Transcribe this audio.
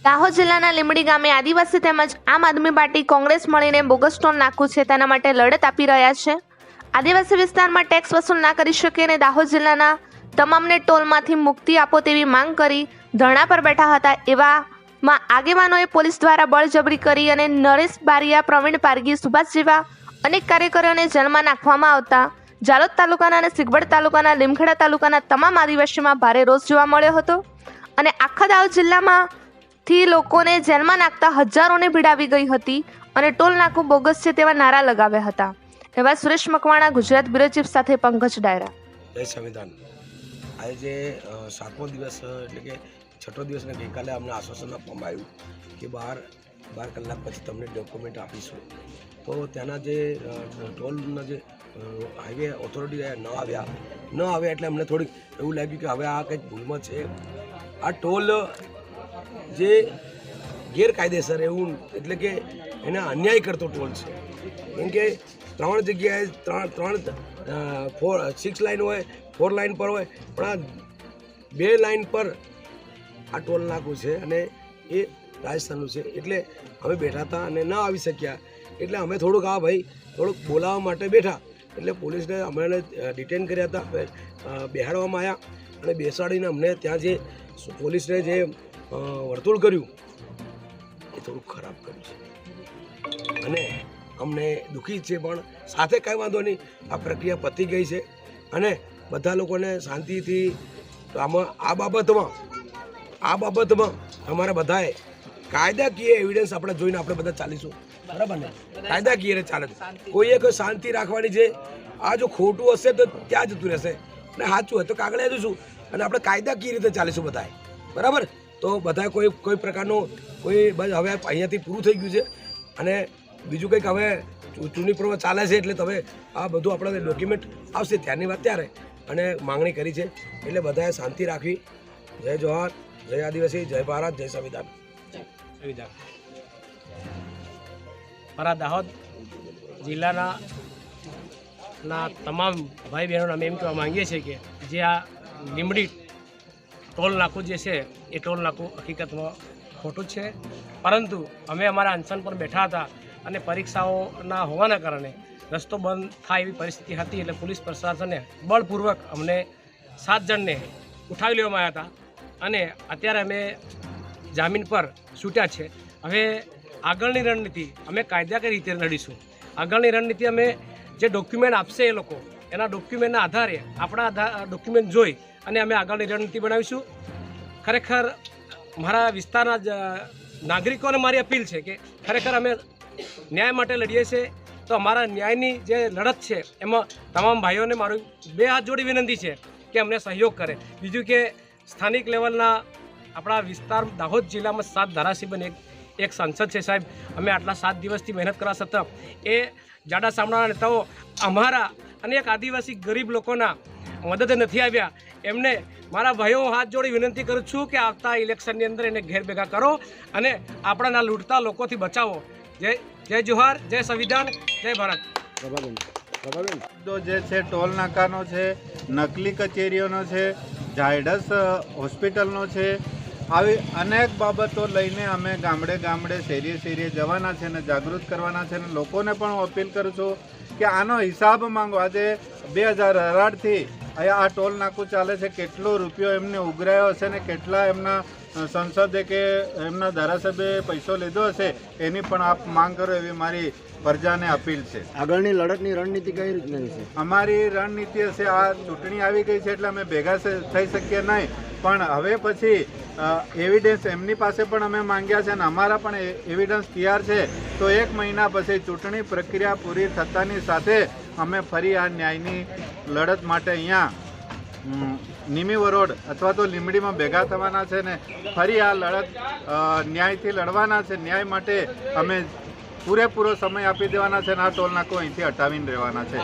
દાહોદ જિલ્લાના લીંબડી ગામે આદિવાસી તેમજ આમ આદમી પાર્ટી કોંગ્રેસ મળીને બોગસ ટોલ નાકું છે તેના માટે લડત આપી રહ્યા છે। આદિવાસી વિસ્તારમાં ટેક્સ વસૂલ ના કરી શકે અને દાહોદ જિલ્લાના તમામને ટોલમાંથી મુક્તિ આપો તેવી માંગ કરી ધરણા પર બેઠા હતા। એવામાં આગેવાનોએ પોલીસ દ્વારા બળજબરી કરી અને નરેશ બારિયા, પ્રવીણ પારગી, સુભાષ જેવા અનેક કાર્યકરોને જેલમાં નાખવામાં આવતા જાલોદ તાલુકાના અને સિગવડ તાલુકાના, લીમખેડા તાલુકાના તમામ આદિવાસીમાં ભારે રોષ જોવા મળ્યો હતો અને આખા દાહોદ જિલ્લામાં થી લોકોને જેલમાં નાખતા હજારોને ભીડ આવી ગઈ હતી અને ટોલ નાકું બોગસ છે તેવા નારા લગાવ્યા હતા। એવા સુરેશ મકવાણા, ગુજરાત બ્યુરો ચીફ સાથે પંકજ ડાયરા। જય સંવિધાન। આજે 7મો દિવસ એટલે કે 6ઠો દિવસ ને ગઈકાલે અમને આશ્વાસન આપવામાં આવ્યું કે 12 કલાક પછી તમને ડોક્યુમેન્ટ આપીશું। તો ત્યાંના જે ટોલના જે હાઈવે ઓથોરિટી ન આવ્યા એટલે અમને થોડીક એવું લાગ્યું કે હવે આ કંઈક ભૂલમાં છે। આ ટોલ જે ગેરકાયદેસર એવું એટલે કે એને અન્યાય કરતો ટોલ છે, કેમ કે 3 જગ્યાએ 6 લાઈન હોય, 4 લાઈન પર હોય, પણ આ 2 લાઈન પર આ ટોલ નાકું છે અને એ રાજસ્થાનનું છે। એટલે અમે બેઠા હતા અને ન આવી શક્યા એટલે અમે થોડુંક થોડુંક બોલાવવા માટે બેઠા એટલે પોલીસને અમને ડિટેન કર્યા હતા, બેહાડવામાં આવ્યા અને બેસાડીને અમને ત્યાં જે પોલીસને જે વર્તુળ કર્યું એ થોડું ખરાબ કર્યું છે અને અમને દુઃખી છે, પણ સાથે કંઈ વાંધો નહીં, આ પ્રક્રિયા પતી ગઈ છે અને બધા લોકોને શાંતિથી આમાં આ બાબતમાં અમારે બધાએ કાયદાકીય એવિડન્સ આપણે જોઈને આપણે બધા ચાલીશું, બરાબર ને? કાયદાકીય ચાલે, કોઈએ કોઈ શાંતિ રાખવાની છે। આ જો ખોટું હશે તો ત્યાં જતું રહેશે અને સાચું હોય તો કાગળે જઈશું અને આપણે કાયદાકીય રીતે ચાલીશું બધાએ, બરાબર? તો બધા કોઈ પ્રકારનું હવે અહીંયાથી પૂરું થઈ ગયું છે અને બીજું કંઈક હવે ચૂંટણી પર્વ ચાલે છે એટલે તમે આ બધું આપણે ડોક્યુમેન્ટ આવશે ત્યારની વાત ત્યારે અને માંગણી કરી છે એટલે બધાએ શાંતિ રાખવી। જય જોહાર, જય આદિવાસી, જય ભારત, જય સંવિધાન। મારા દાહોદ જિલ્લાના તમામ ભાઈ બહેનોને અમે એમ કહેવા માંગીએ છીએ કે જે આ લીંબડી ટોલ નાકું જે છે એ ટોલ નાકું હકીકતમાં ખોટું જ છે, પરંતુ અમે અમારા અનશન પર બેઠા હતા અને પરીક્ષાઓના હોવાના કારણે રસ્તો બંધ થાય એવી પરિસ્થિતિ હતી એટલે પોલીસ પ્રશાસને બળપૂર્વક અમને 7 જણને ઉઠાવી લેવામાં આવ્યા હતા અને અત્યારે અમે જામીન પર છૂટ્યા છે। હવે આગળની રણનીતિ અમે કાયદાકીય રીતે લડીશું। આગળની રણનીતિ અમે જે ડોક્યુમેન્ટ આપશે એ લોકો એના ડોક્યુમેન્ટના આધારે આપણા ડોક્યુમેન્ટ જોઈ અને અમે આગળની રણનીતિ બનાવીશું। ખરેખર મારા વિસ્તારના નાગરિકોને મારી અપીલ છે કે ખરેખર અમે ન્યાય માટે લડીએ છીએ, તો અમારા ન્યાયની જે લડત છે એમાં તમામ ભાઈઓને મારું 2 હાથ જોડી વિનંતી છે કે અમને સહયોગ કરે। બીજું કે સ્થાનિક લેવલના આપણા વિસ્તાર દાહોદ જિલ્લામાં 7 ધારાસભ્ય એક સાંસદ છે સાહેબ, અમે આટલા 7 દિવસથી મહેનત કરવા છતાં એ જાડા સામણાના નેતાઓ અમારા અનેક આદિવાસી ગરીબ લોકોના મદદ નથી આવ્યા। એમને મારા ભાઈઓ હાથ જોડી વિનંતી કરું છું કે આવતા ઇલેક્શનની અંદર એને ઘેર ભેગા કરો અને આપણાના લૂંટતા લોકોથી બચાવો। જય જોહાર, જય સંવિધાન, જય ભારત। જે છે ટોલ નાકાનો છે, નકલી કચેરીઓનો છે, ઝાયડસ હોસ્પિટલનો છે, આવી અનેક બાબતો લઈને અમે ગામડે શેરીએ જવાના છે અને જાગૃત કરવાના છે અને લોકોને પણ હું અપીલ કરું છું કે આનો હિસાબ માંગો। આજે 2018થી અહીંયા આ ટોલ નાકું ચાલે છે, કેટલો રૂપિયો એમને ઉઘરાયો હશે ને કેટલા એમના સંસદે કે એમના ધારાસભ્યએ પૈસો લીધો હશે એની પણ આપ માંગ કરો એવી મારી પ્રજાને અપીલ છે। આગળની લડતની રણનીતિ કઈ રીતની છે? અમારી રણનીતિ હશે, આ ચૂંટણી આવી ગઈ છે એટલે અમે ભેગા થઈ શકીએ નહીં, પણ હવે પછી એવિડન્સ એમની પાસે પણ અમે માંગ્યા છે અને અમારા પણ એવિડન્સ તૈયાર છે, તો 1 મહિના પછી ચૂંટણી પ્રક્રિયા પૂરી થતાની સાથે અમે ફરી આ ન્યાયની લડત માટે અહીંયા નિમી વરોડ અથવા તો લીંબડીમાં ભેગા થવાના છે ને ફરી આ લડત ન્યાયથી લડવાના છે। ન્યાય માટે અમે પૂરેપૂરો સમય આપી દેવાના છે અને આ ટોલ નાકું અહીંથી હટાવીને રહેવાના છે।